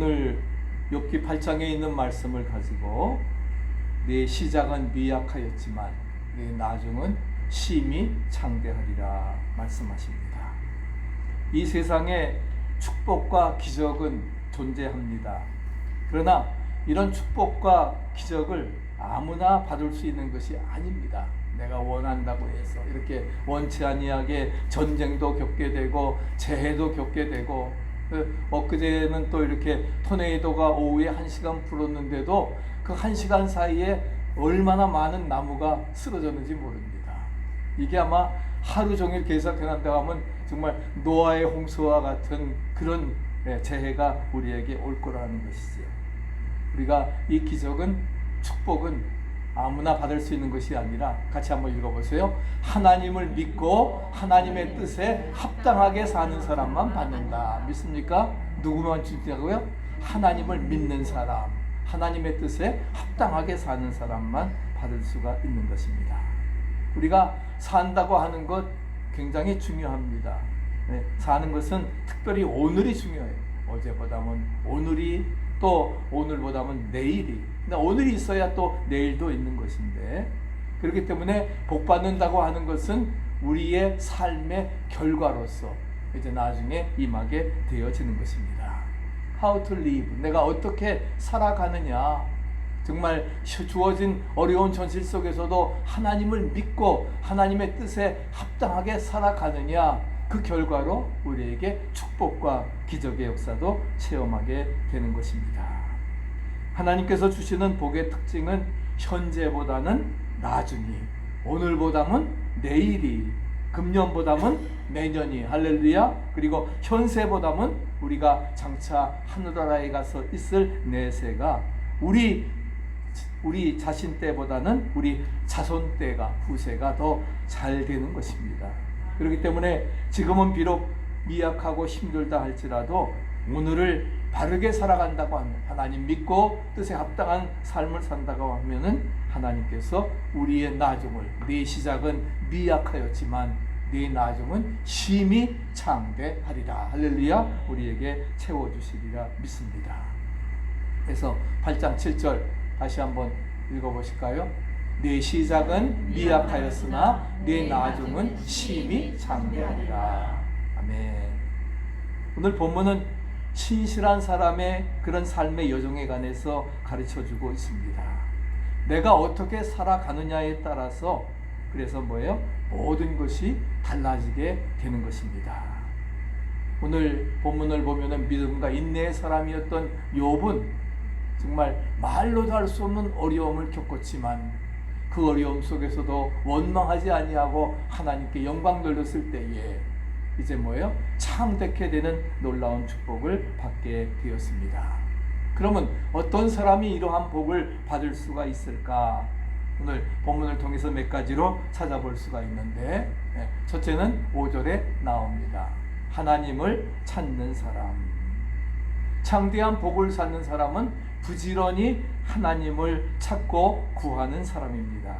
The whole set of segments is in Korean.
오늘 욥기 8장에 있는 말씀을 가지고 내 시작은 미약하였지만 내 나중은 심히 창대하리라 말씀하십니다. 이 세상에 축복과 기적은 존재합니다. 그러나 이런 축복과 기적을 아무나 받을 수 있는 것이 아닙니다. 내가 원한다고 해서 이렇게 원치 아니하게 전쟁도 겪게 되고 재해도 겪게 되고, 엊그제는 또 이렇게 토네이도가 오후에 1시간 불었는데도 그 1시간 사이에 얼마나 많은 나무가 쓰러졌는지 모릅니다. 이게 아마 하루 종일 계속해난다고 하면 정말 노아의 홍수와 같은 그런 재해가 우리에게 올 거라는 것이지요. 우리가 이 기적은, 축복은 아무나 받을 수 있는 것이 아니라, 같이 한번 읽어보세요. 하나님을 믿고 하나님의 뜻에 합당하게 사는 사람만 받는다. 믿습니까? 누구만 주냐고요? 하나님을 믿는 사람, 하나님의 뜻에 합당하게 사는 사람만 받을 수가 있는 것입니다. 우리가 산다고 하는 것 굉장히 중요합니다. 사는 것은 특별히 오늘이 중요해요. 어제보다는 오늘이, 또 오늘보다는 내일이, 오늘이 있어야 또 내일도 있는 것인데, 그렇기 때문에 복 받는다고 하는 것은 우리의 삶의 결과로서 이제 나중에 임하게 되어지는 것입니다. How to live, 내가 어떻게 살아가느냐. 정말 주어진 어려운 현실 속에서도 하나님을 믿고 하나님의 뜻에 합당하게 살아가느냐, 그 결과로 우리에게 축복과 기적의 역사도 체험하게 되는 것입니다. 하나님께서 주시는 복의 특징은 현재보다는 나중이, 오늘보다는 내일이, 금년보다는 내년이, 할렐루야. 그리고 현세보다는 우리가 장차 하늘나라에 가서 있을 내세가 우리 자신 때보다는 우리 자손 때가, 후세가 더 잘 되는 것입니다. 그렇기 때문에 지금은 비록 미약하고 힘들다 할지라도 오늘을 바르게 살아간다고 하면, 하나님 믿고 뜻에 합당한 삶을 산다고 하면은 하나님께서 우리의 나중을, 네 시작은 미약하였지만 네 나중은 심히 창대하리라, 할렐루야, 우리에게 채워주시리라 믿습니다. 그래서 8장 7절 다시 한번 읽어보실까요? 내 시작은 미약하였으나 내 나중은 심히 창대하리라. 아멘. 오늘 본문은 신실한 사람의 그런 삶의 여정에 관해서 가르쳐주고 있습니다. 내가 어떻게 살아가느냐에 따라서, 그래서 뭐예요? 모든 것이 달라지게 되는 것입니다. 오늘 본문을 보면은 믿음과 인내의 사람이었던 욥은 정말 말로도 할 수 없는 어려움을 겪었지만 그 어려움 속에서도 원망하지 아니하고 하나님께 영광 돌렸을 때에 이제 뭐예요? 창대케 되는 놀라운 축복을 받게 되었습니다. 그러면 어떤 사람이 이러한 복을 받을 수가 있을까? 오늘 본문을 통해서 몇 가지로 찾아볼 수가 있는데, 첫째는 5절에 나옵니다. 하나님을 찾는 사람. 창대한 복을 찾는 사람은 부지런히 하나님을 찾고 구하는 사람입니다.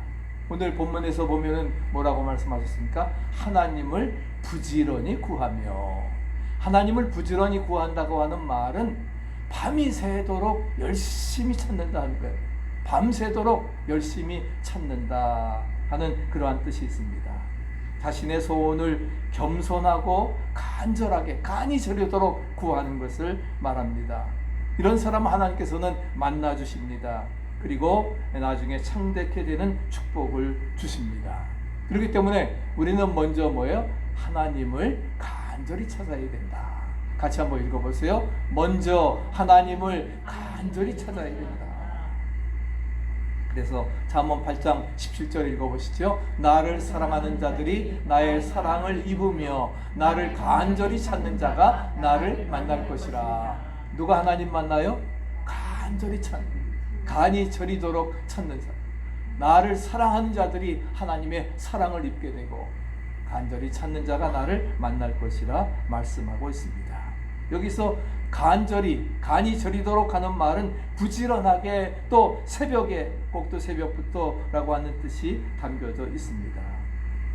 오늘 본문에서 보면은 뭐라고 말씀하셨습니까? 하나님을 부지런히 구하며. 하나님을 부지런히 구한다고 하는 말은 밤이 새도록 열심히 찾는다는 거예요. 밤새도록 열심히 찾는다 하는 그러한 뜻이 있습니다. 자신의 소원을 겸손하고 간절하게, 간이 저리도록 구하는 것을 말합니다. 이런 사람 하나님께서는 만나 주십니다. 그리고 나중에 창대케 되는 축복을 주십니다. 그렇기 때문에 우리는 먼저 뭐예요? 하나님을 간절히 찾아야 된다. 같이 한번 읽어보세요. 먼저 하나님을 간절히 찾아야 된다. 그래서 잠언 8장 17절 읽어보시죠. 나를 사랑하는 자들이 나의 사랑을 입으며 나를 간절히 찾는 자가 나를 만날 것이라. 누가 하나님 만나요? 간절히 찾는, 간이 저리도록 찾는 자. 나를 사랑하는 자들이 하나님의 사랑을 입게 되고 간절히 찾는 자가 나를 만날 것이라 말씀하고 있습니다. 여기서 간절히, 간이 저리도록 하는 말은 부지런하게, 또 새벽에, 꼭 또 새벽부터라고 하는 뜻이 담겨져 있습니다.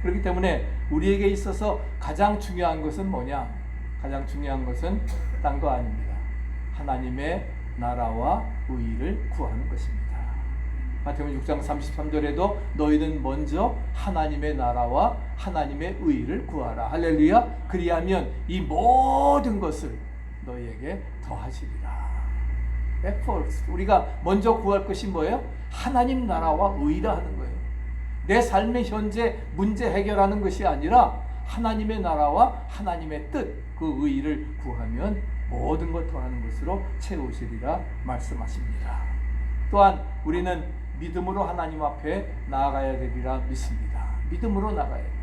그렇기 때문에 우리에게 있어서 가장 중요한 것은 뭐냐? 가장 중요한 것은 딴 거 아닙니다. 하나님의 나라와 의를 구하는 것입니다. 마태복음 6장 33절에도 너희는 먼저 하나님의 나라와 하나님의 의를 구하라. 할렐루야. 그리하면 이 모든 것을 너희에게 더하시리라. efforts. 우리가 먼저 구할 것이 뭐예요? 하나님 나라와 의라 하는 거예요. 내 삶의 현재 문제 해결하는 것이 아니라 하나님의 나라와 하나님의 뜻, 그 의를 구하면 모든 것 더하는 것으로 채우시리라 말씀하십니다. 또한 우리는 믿음으로 하나님 앞에 나아가야 되리라 믿습니다. 믿음으로 나가야 돼요.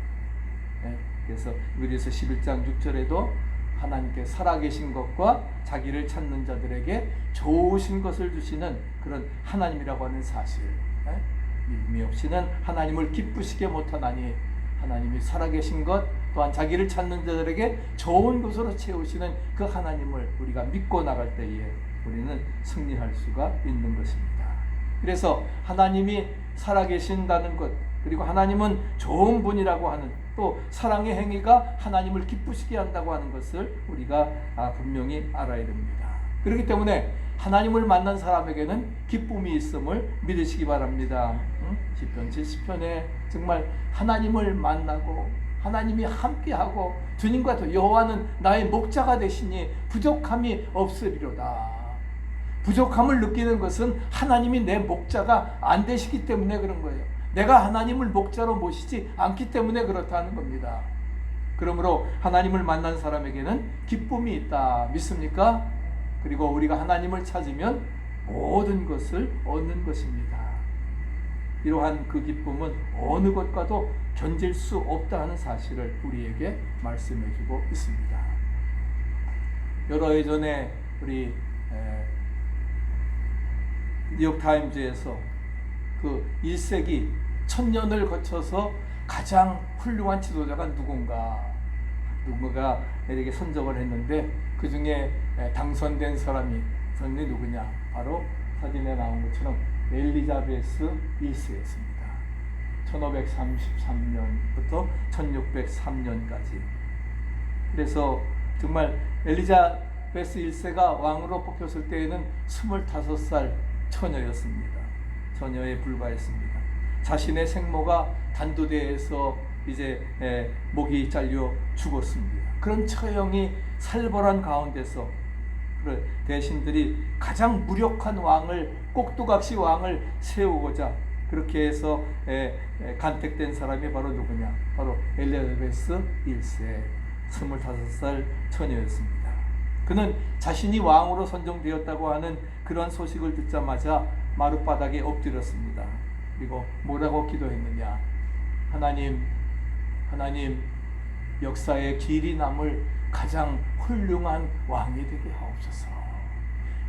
네, 그래서 히브리서 11장 6절에도 하나님께 살아계신 것과 자기를 찾는 자들에게 좋으신 것을 주시는 그런 하나님이라고 하는 사실, 네? 믿음이 없이는 하나님을 기쁘시게 못하나니 하나님이 살아계신 것 또한 자기를 찾는 자들에게 좋은 것으로 채우시는 그 하나님을 우리가 믿고 나갈 때에 우리는 승리할 수가 있는 것입니다. 그래서 하나님이 살아계신다는 것, 그리고 하나님은 좋은 분이라고 하는, 또 사랑의 행위가 하나님을 기쁘시게 한다고 하는 것을 우리가 분명히 알아야 됩니다. 그렇기 때문에 하나님을 만난 사람에게는 기쁨이 있음을 믿으시기 바랍니다. 시편 70편에 정말 하나님을 만나고 하나님이 함께하고 주님과 여호와는 나의 목자가 되시니 부족함이 없으리로다. 부족함을 느끼는 것은 하나님이 내 목자가 안 되시기 때문에 그런 거예요. 내가 하나님을 목자로 모시지 않기 때문에 그렇다는 겁니다. 그러므로 하나님을 만난 사람에게는 기쁨이 있다. 믿습니까? 그리고 우리가 하나님을 찾으면 모든 것을 얻는 것입니다. 이러한 그 기쁨은 어느 것과도 견질 수 없다 하는 사실을 우리에게 말씀해 주고 있습니다. 여러 해 전에 우리 뉴욕타임즈에서 그 1세기 1000년을 거쳐서 가장 훌륭한 지도자가 누군가 에게 선정을 했는데 그 중에 당선된 사람이 누구냐? 바로 사진에 나온 것처럼 엘리자베스 1세였습니다. 1533년부터 1603년까지. 그래서 정말 엘리자베스 1세가 왕으로 뽑혔을 때에는 25살 처녀였습니다. 처녀에 불과했습니다. 자신의 생모가 단두대에서 이제 목이 잘려 죽었습니다. 그런 처형이 살벌한 가운데서 대신들이 가장 무력한 왕을, 꼭두각시 왕을 세우고자 그렇게 해서 간택된 사람이 바로 누구냐? 바로 엘리자베스 1세 25살 처녀였습니다. 그는 자신이 왕으로 선정되었다고 하는 그런 소식을 듣자마자 마룻바닥에 엎드렸습니다. 그리고 뭐라고 기도했느냐? 하나님, 역사의 길이 남을 가장 훌륭한 왕이 되게 하옵소서.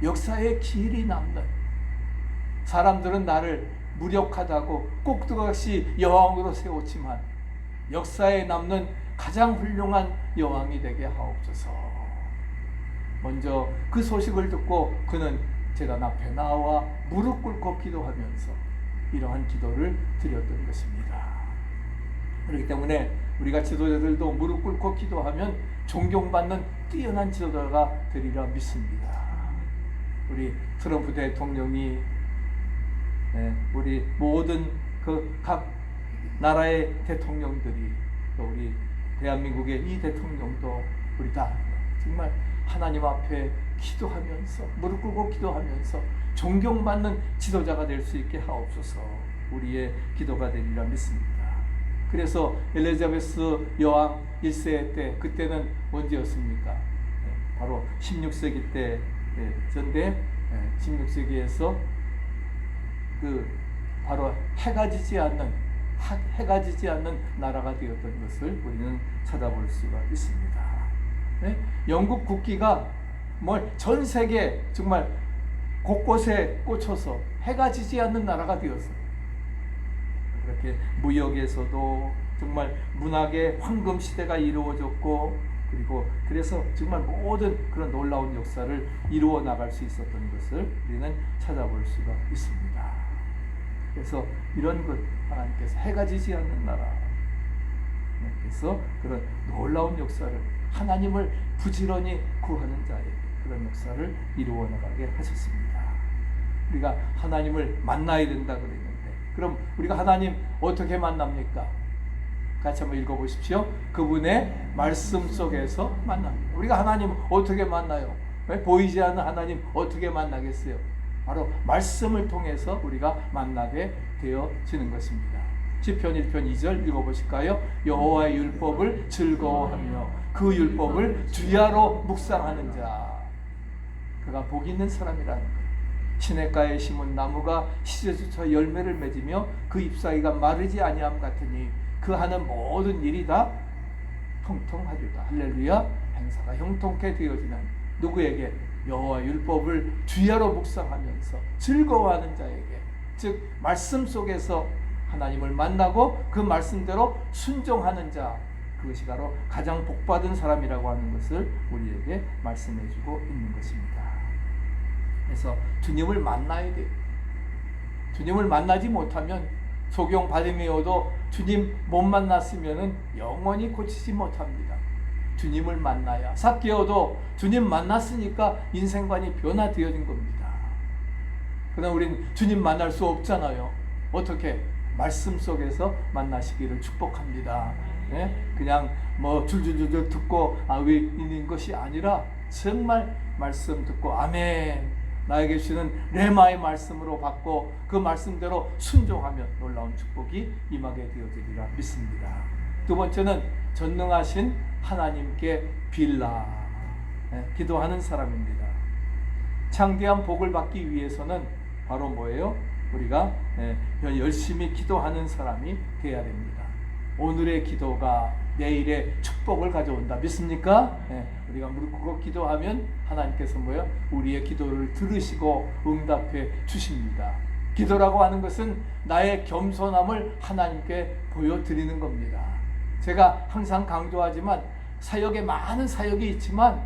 역사의 길이 남는, 사람들은 나를 무력하다고 꼭두각시 여왕으로 세웠지만 역사에 남는 가장 훌륭한 여왕이 되게 하옵소서. 먼저 그 소식을 듣고 그는 제단 앞에 나와 무릎 꿇고 기도하면서 이러한 기도를 드렸던 것입니다. 그렇기 때문에 우리가 지도자들도 무릎 꿇고 기도하면 존경받는 뛰어난 지도자가 되리라 믿습니다. 우리 트럼프 대통령이 우리 모든 그 각 나라의 대통령들이, 또 우리 대한민국의 이 대통령도 우리 다 정말 하나님 앞에 기도하면서 무릎 꿇고 기도하면서 존경받는 지도자가 될 수 있게 하옵소서. 우리의 기도가 되리라 믿습니다. 그래서 엘리자베스 여왕 1세 때, 그때는 언제였습니까? 바로 16세기 때 전데 16세기에서 그 바로 해가 지지 않는 나라가 되었던 것을 우리는 찾아볼 수가 있습니다. 영국 국기가 전 세계 정말 곳곳에 꽂혀서 해가 지지 않는 나라가 되었어요. 그렇게 무역에서도 정말 문학의 황금 시대가 이루어졌고, 그리고 그래서 정말 모든 그런 놀라운 역사를 이루어 나갈 수 있었던 것을 우리는 찾아볼 수가 있습니다. 그래서 이런 것, 하나님께서 해가 지지 않는 나라, 그래서 그런 놀라운 역사를, 하나님을 부지런히 구하는 자에게 그런 역사를 역사를 이루어 나가게 하셨습니다. 우리가 하나님을 만나야 된다 그랬는데, 그럼 우리가 하나님 어떻게 만납니까? 같이 한번 읽어보십시오. 그분의 말씀 속에서 만납니다. 우리가 하나님 어떻게 만나요? 보이지 않는 하나님 어떻게 만나겠어요? 바로 말씀을 통해서 우리가 만나게 되어지는 것입니다. 시편 1편 2절 읽어보실까요? 여호와의 율법을 즐거워하며 그 율법을 주야로 묵상하는 자, 그가 복 있는 사람이라는 거예요. 시냇가에 심은 나무가 시절조차 열매를 맺으며 그 잎사귀가 마르지 아니함 같으니 그 하는 모든 일이 다 통통하리라. 할렐루야. 행사가 형통케 되어지는 누구에게? 여호와 율법을 주야로 묵상하면서 즐거워하는 자에게, 즉 말씀 속에서 하나님을 만나고 그 말씀대로 순종하는 자, 그것이 바로 가장 복받은 사람이라고 하는 것을 우리에게 말씀해주고 있는 것입니다. 그래서 주님을 만나야 돼요. 주님을 만나지 못하면 소경 바디메오도 주님 못 만났으면 영원히 고치지 못합니다. 주님을 만나야, 삭개오도 주님 만났으니까 인생관이 변화되어진 겁니다. 그러나 우린 주님 만날 수 없잖아요. 어떻게? 말씀 속에서 만나시기를 축복합니다. 네? 그냥 뭐 줄줄줄 듣고 외인인 것이 아니라 정말 말씀 듣고 아멘, 나에게 주시는 레마의 말씀으로 받고 그 말씀대로 순종하면 놀라운 축복이 임하게 되어지리라 믿습니다. 두 번째는 전능하신 하나님께 빌라, 기도하는 사람입니다. 창대한 복을 받기 위해서는 바로 뭐예요? 우리가 열심히 기도하는 사람이 되어야 됩니다. 오늘의 기도가 내일의 축복을 가져온다 믿습니까? 우리가 무릎 꿇고 기도하면 하나님께서 뭐예요? 우리의 기도를 들으시고 응답해 주십니다. 기도라고 하는 것은 나의 겸손함을 하나님께 보여드리는 겁니다. 제가 항상 강조하지만 사역에 많은 사역이 있지만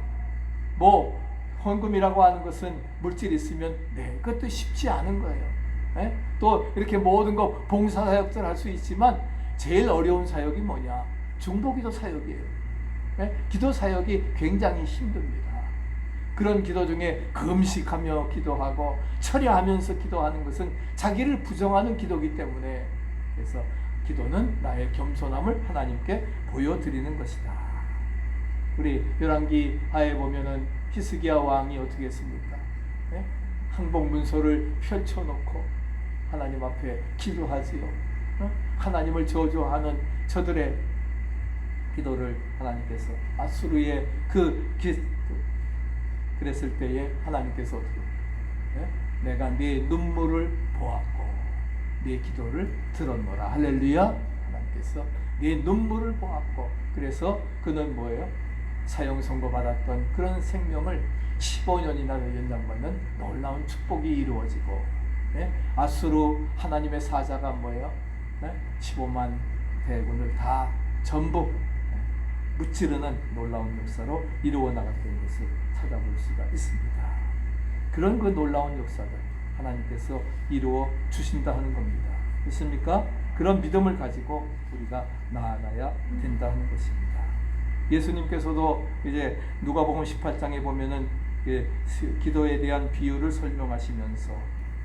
뭐 헌금이라고 하는 것은 물질이 있으면 그것도 쉽지 않은 거예요. 또 이렇게 모든 거 봉사사역들 할 수 있지만 제일 어려운 사역이 뭐냐? 중보기도 사역이에요. 기도 사역이 굉장히 힘듭니다. 그런 기도 중에 금식하며 기도하고 철야하면서 기도하는 것은 자기를 부정하는 기도이기 때문에, 그래서 기도는 나의 겸손함을 하나님께 보여드리는 것이다. 우리 열왕기 하에 보면은 히스기야 왕이 어떻게 했습니까? 항복문서를 펼쳐놓고 하나님 앞에 기도하지요. 하나님을 저주하는 저들의 기도를 하나님께서 아수르의 그랬을 때에 하나님께서 어떻게 내가 네 눈물을 보았고 네 기도를 들었노라. 할렐루야. 하나님께서 네 눈물을 보았고, 그래서 그는 뭐예요? 사형 선고 받았던 그런 생명을 15년이나 연장받는 놀라운 축복이 이루어지고, 아수르 하나님의 사자가 뭐예요? 15만 대군을 다 전부 무찌르는 놀라운 역사로 이루어 나갔던 것을 찾아볼 수가 있습니다. 그런 그 놀라운 역사를 하나님께서 이루어 주신다 하는 겁니다. 믿습니까? 그런 믿음을 가지고 우리가 나아가야 된다 하는 것입니다. 예수님께서도 이제 누가복음 18장에 보면은 기도에 대한 비유를 설명하시면서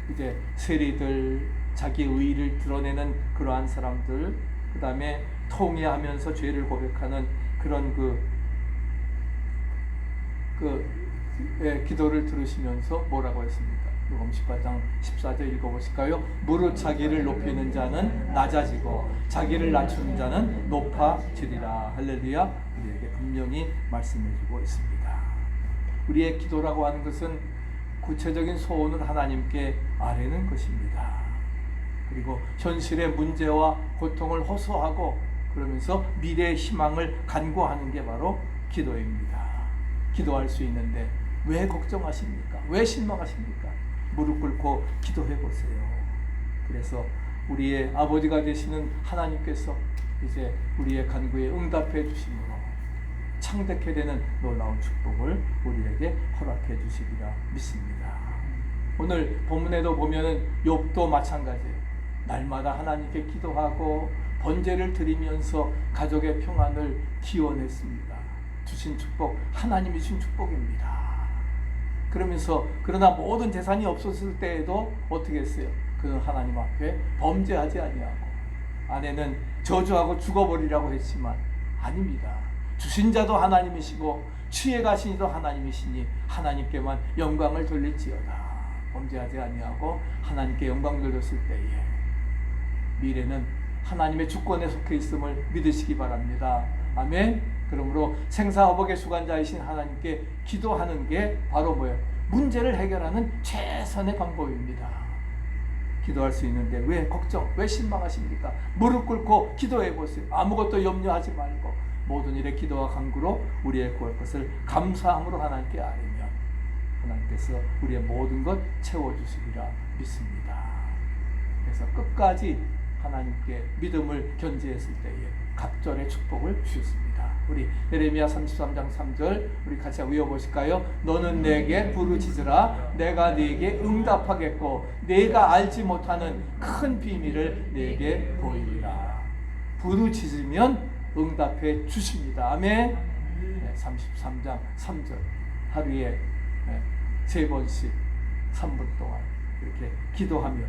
이제 세리들, 자기 의의를 드러내는 그러한 사람들, 그 다음에 통회하면서 죄를 고백하는 그런 기도를 들으시면서 뭐라고 했습니까? 누가복음 18장 14절 읽어보실까요? 무릇 자기를 높이는 자는 낮아지고 자기를 낮추는 자는 높아지리라. 할렐루야. 우리에게 분명히 말씀해주고 있습니다. 우리의 기도라고 하는 것은 구체적인 소원을 하나님께 아뢰는 것입니다. 그리고 현실의 문제와 고통을 호소하고 그러면서 미래의 희망을 간구하는 게 바로 기도입니다. 기도할 수 있는데 왜 걱정하십니까? 왜 실망하십니까? 무릎 꿇고 기도해 보세요. 그래서 우리의 아버지가 되시는 하나님께서 이제 우리의 간구에 응답해 주심으로 창대케 되는 놀라운 축복을 우리에게 허락해 주시리라 믿습니다. 오늘 본문에도 보면은 욥도 마찬가지예요. 날마다 하나님께 기도하고 번제를 드리면서 가족의 평안을 기원했습니다. 주신 축복, 하나님이 주신 축복입니다. 그러면서 그러나 모든 재산이 없었을 때에도 어떻게 했어요? 그는 하나님 앞에 범죄하지 아니하고, 아내는 저주하고 죽어버리라고 했지만 아닙니다. 주신 자도 하나님이시고 취해 가신 이도 하나님이시니 하나님께만 영광을 돌릴지어다. 범죄하지 아니하고 하나님께 영광 돌렸을 때에 미래는 하나님의 주권에 속해 있음을 믿으시기 바랍니다. 아멘. 그러므로 생사화복의 주관자이신 하나님께 기도하는 게 바로 뭐예요? 문제를 해결하는 최선의 방법입니다. 기도할 수 있는데 왜 걱정, 왜 실망하십니까? 무릎 꿇고 기도해 보세요. 아무것도 염려하지 말고 모든 일에 기도와 간구로 우리의 구할 것을 감사함으로 하나님께 아뢰면 하나님께서 우리의 모든 것 채워주시리라 믿습니다. 그래서 끝까지 하나님께 믿음을 견지했을 때에 각절의 축복을 주셨습니다. 우리 예레미야 33장 3절 우리 같이 외워보실까요? 너는 내게 부르짖으라 내가 네게 응답하겠고 네가 알지 못하는 큰 비밀을 네게 보이리라. 부르짖으면 응답해 주십니다. 아멘. 33장 3절 하루에 3번씩 3분 동안 이렇게 기도하면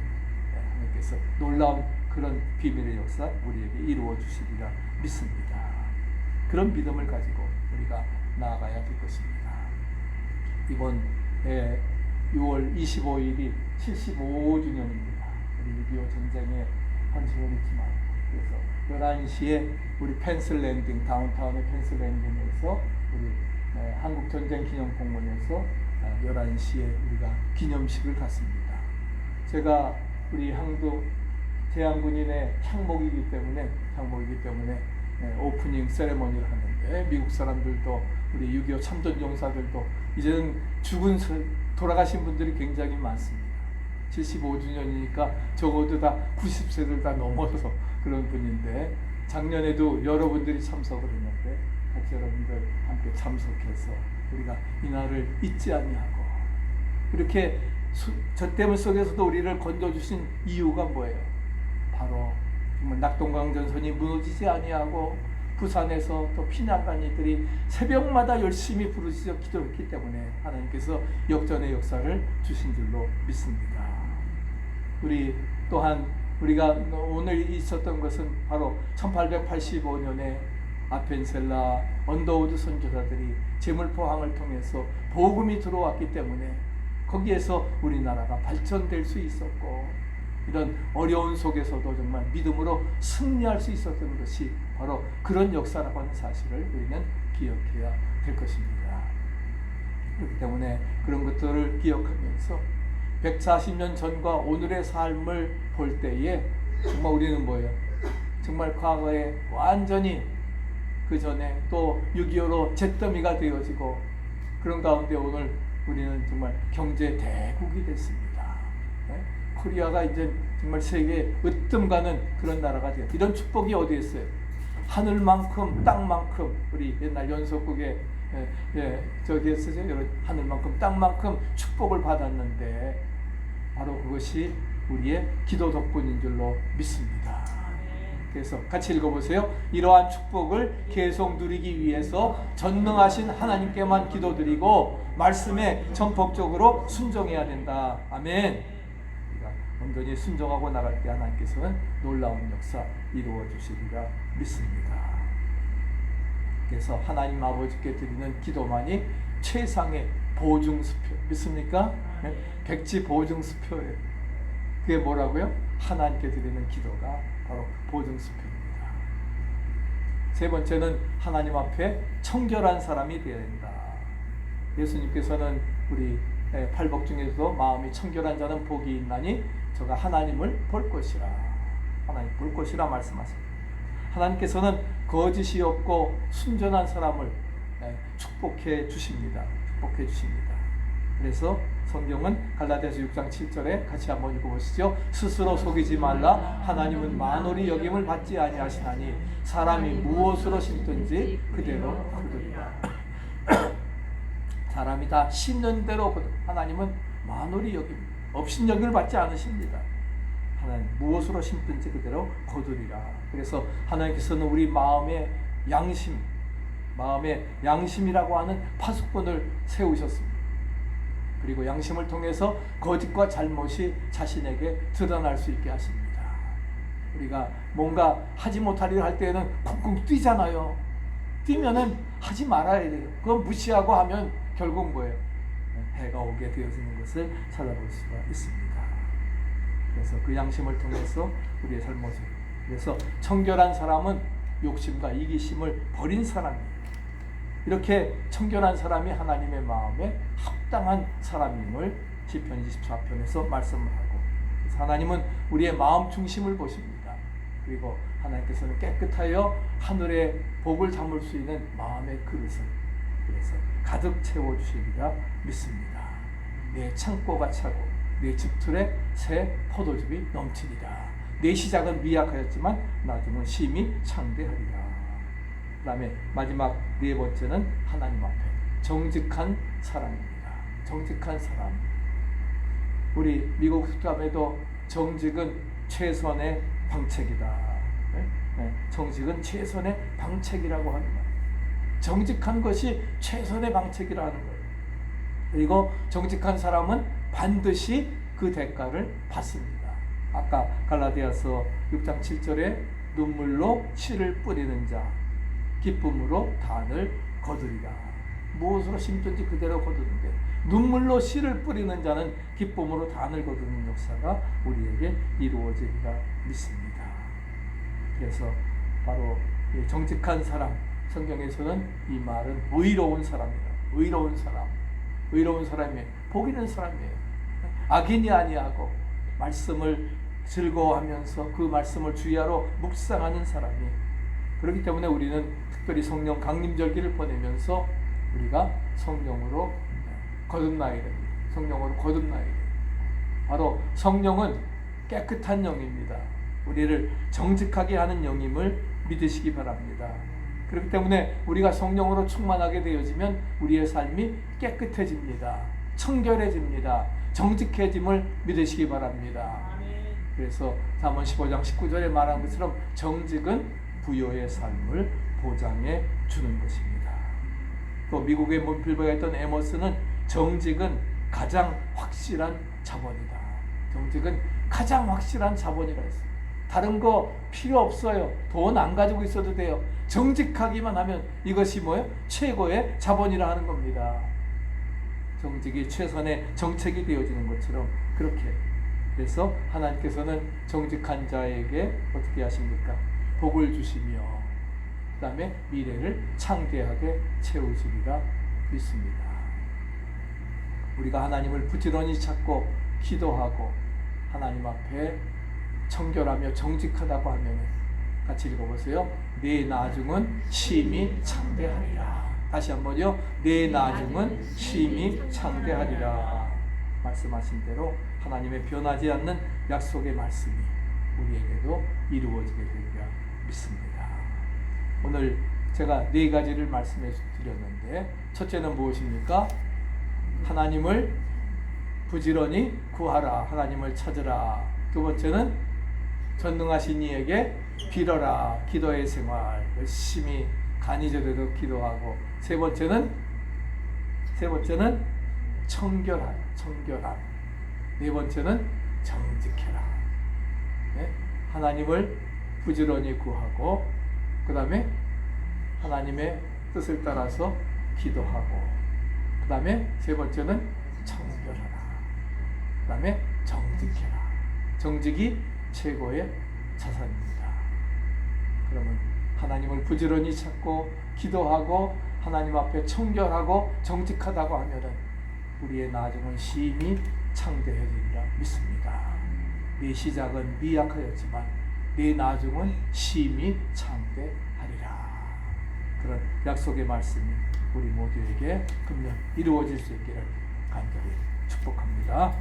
하나님께서 놀라운 그런 비밀의 역사 우리에게 이루어 주시리라 믿습니다. 그런 믿음을 가지고 우리가 나아가야 될 것입니다. 이번 6월 25일이 75주년입니다. 우리 6.25 전쟁의 헌신을 잊지 말고, 그래서 11시에 우리 펜슬랜딩, 다운타운의 펜슬랜딩에서 우리 한국전쟁기념공원에서 11시에 우리가 기념식을 갖습니다. 제가 우리 대한군인의 향목이기 때문에 오프닝 세레머니를 하는데, 미국 사람들도 우리 6.25 참전용사들도 이제는 돌아가신 분들이 굉장히 많습니다. 75주년이니까 적어도 다 90세들 다 넘어서 그런 분인데, 작년에도 여러분들이 참석을 했는데 같이 여러분들 함께 참석해서 우리가 이날을 잊지 아니하고, 이렇게 젖대물 속에서도 우리를 건져주신 이유가 뭐예요? 바로 정말 낙동강전선이 무너지지 아니하고 부산에서 또 피난간 이들이 새벽마다 열심히 부르짖어 기도했기 때문에 하나님께서 역전의 역사를 주신 줄로 믿습니다. 우리 또한 우리가 오늘 있었던 것은 바로 1885년에 아펜셀라, 언더우드 선교사들이 제물포항을 통해서 복음이 들어왔기 때문에 거기에서 우리나라가 발전될 수 있었고, 이런 어려운 속에서도 정말 믿음으로 승리할 수 있었던 것이 바로 그런 역사라고 하는 사실을 우리는 기억해야 될 것입니다. 그렇기 때문에 그런 것들을 기억하면서 140년 전과 오늘의 삶을 볼 때에 정말 우리는 뭐예요? 정말 과거에 완전히 그 전에 또 6.25로 잿더미가 되어지고, 그런 가운데 오늘 우리는 정말 경제 대국이 됐습니다. 코리아가 이제 정말 세계에 으뜸 가는 그런 나라가 되었어요. 이런 축복이 어디에 있어요? 하늘만큼 땅만큼, 우리 옛날 연속국에 저기에 쓰죠. 하늘만큼 땅만큼 축복을 받았는데 바로 그것이 우리의 기도 덕분인 줄로 믿습니다. 그래서 같이 읽어보세요. 이러한 축복을 계속 누리기 위해서 전능하신 하나님께만 기도드리고 말씀에 전폭적으로 순종해야 된다. 아멘. 우리가 온전히 순종하고 나갈 때 하나님께서는 놀라운 역사 이루어 주시리라 믿습니다. 그래서 하나님 아버지께 드리는 기도만이 최상의 보증수표, 믿습니까? 백지 보증수표예요. 그게 뭐라고요? 하나님께 드리는 기도가 바로 보증수표입니다. 세 번째는 하나님 앞에 청결한 사람이 되어야 된다. 예수님께서는 우리 팔복 중에서도 마음이 청결한 자는 복이 있나니 저가 하나님을 볼 것이라, 하나님 볼 것이라 말씀하십니다. 하나님께서는 거짓이 없고 순전한 사람을 축복해 주십니다. 축복해 주십니다. 그래서 성경은 갈라디아서 6장 7절에 같이 한번 읽어보시죠. 스스로 속이지 말라. 하나님은 만홀히 여김을 받지 아니하시나니 사람이 무엇으로 심든지 그대로 거두리라. 사람이 다 심는 대로 하나님은 만홀히 여김, 업신여김을 받지 않으십니다. 하나님 무엇으로 심든지 그대로 거두리라. 그래서 하나님께서는 우리 마음의 양심이라고 하는 파수꾼을 세우셨습니다. 그리고 양심을 통해서 거짓과 잘못이 자신에게 드러날 수 있게 하십니다. 우리가 뭔가 하지 못할 일을 할 때에는 쿵쿵 뛰잖아요. 뛰면은 하지 말아야 돼요. 그건 무시하고 하면 결국 뭐예요? 해가 오게 되어지는 것을 찾아볼 수가 있습니다. 그래서 그 양심을 통해서 우리의 잘못을, 그래서 청결한 사람은 욕심과 이기심을 버린 사람이에요. 이렇게 청결한 사람이 하나님의 마음에 합당한 사람임을 시편 24편에서 말씀을 하고, 그래서 하나님은 우리의 마음 중심을 보십니다. 그리고 하나님께서는 깨끗하여 하늘의 복을 담을 수 있는 마음의 그릇을 그래서 가득 채워주시리라 믿습니다. 내 창고가 차고 내 집틀에 새 포도즙이 넘치리라. 내 시작은 미약하였지만 나중은 심히 창대하리라. 그 다음에 마지막 네 번째는 하나님 앞에 정직한 사람입니다. 정직한 사람. 우리 미국 특감에도 정직은 최선의 방책이다. 정직은 최선의 방책이라고 하는 거예요. 정직한 것이 최선의 방책이라는 거예요. 그리고 정직한 사람은 반드시 그 대가를 받습니다. 아까 갈라디아서 6장 7절에 눈물로 씨를 뿌리는 자 기쁨으로 단을 거두리라. 무엇으로 심든지 그대로 거두는데 눈물로 씨를 뿌리는 자는 기쁨으로 단을 거두는 역사가 우리에게 이루어지리라 믿습니다. 그래서 바로 정직한 사람, 성경에서는 이 말은 의로운 사람이다. 의로운 사람, 의로운 사람이에요. 복 있는 사람이에요. 악인이 아니하고 말씀을 즐거워하면서 그 말씀을 주야로 묵상하는 사람이. 그렇기 때문에 우리는 특별히 성령 강림절기를 보내면서 우리가 성령으로 거듭나야 됩니다. 성령으로 거듭나야 돼요. 바로 성령은 깨끗한 영입니다. 우리를 정직하게 하는 영임을 믿으시기 바랍니다. 그렇기 때문에 우리가 성령으로 충만하게 되어지면 우리의 삶이 깨끗해집니다. 청결해집니다. 정직해짐을 믿으시기 바랍니다. 그래서 잠언 15장 19절에 말한 것처럼 정직은 부요의 삶을 보장해 주는 것입니다. 또 미국의 문필부가 했던 에머스는 정직은 가장 확실한 자본이다. 정직은 가장 확실한 자본이라 했어요. 다른 거 필요 없어요. 돈 안 가지고 있어도 돼요. 정직하기만 하면 이것이 뭐예요? 최고의 자본이라 하는 겁니다. 정직이 최선의 정책이 되어지는 것처럼 그렇게. 그래서 하나님께서는 정직한 자에게 어떻게 하십니까? 복을 주시며 그 다음에 미래를 창대하게 채우시리라 믿습니다. 우리가 하나님을 부지런히 찾고 기도하고 하나님 앞에 청결하며 정직하다고 하면 같이 읽어보세요. 내 나중은 심히 창대하리라. 다시 한번요. 내 나중은 심히 창대하리라. 말씀하신 대로 하나님의 변하지 않는 약속의 말씀이 우리에게도 이루어지게 되리라 믿습니다. 오늘 제가 네 가지를 말씀해 드렸는데 첫째는 무엇입니까? 하나님을 부지런히 구하라. 하나님을 찾으라. 두 번째는 전능하신 이에게 빌어라. 기도의 생활 열심히 간이조대도 기도하고 세 번째는 청결함. 네 번째는 정직해라. 네? 하나님을 부지런히 구하고 그 다음에 하나님의 뜻을 따라서 기도하고 그 다음에 세 번째는 청결하라. 그 다음에 정직해라. 정직이 최고의 자산입니다. 그러면 하나님을 부지런히 찾고 기도하고 하나님 앞에 청결하고 정직하다고 하면은 우리의 나중은 심히 창대해지리라 믿습니다. 내 시작은 미약하였지만 내 나중은 심히 창대하리라. 그런 약속의 말씀이 우리 모두에게 금년 이루어질 수 있기를 간절히 축복합니다.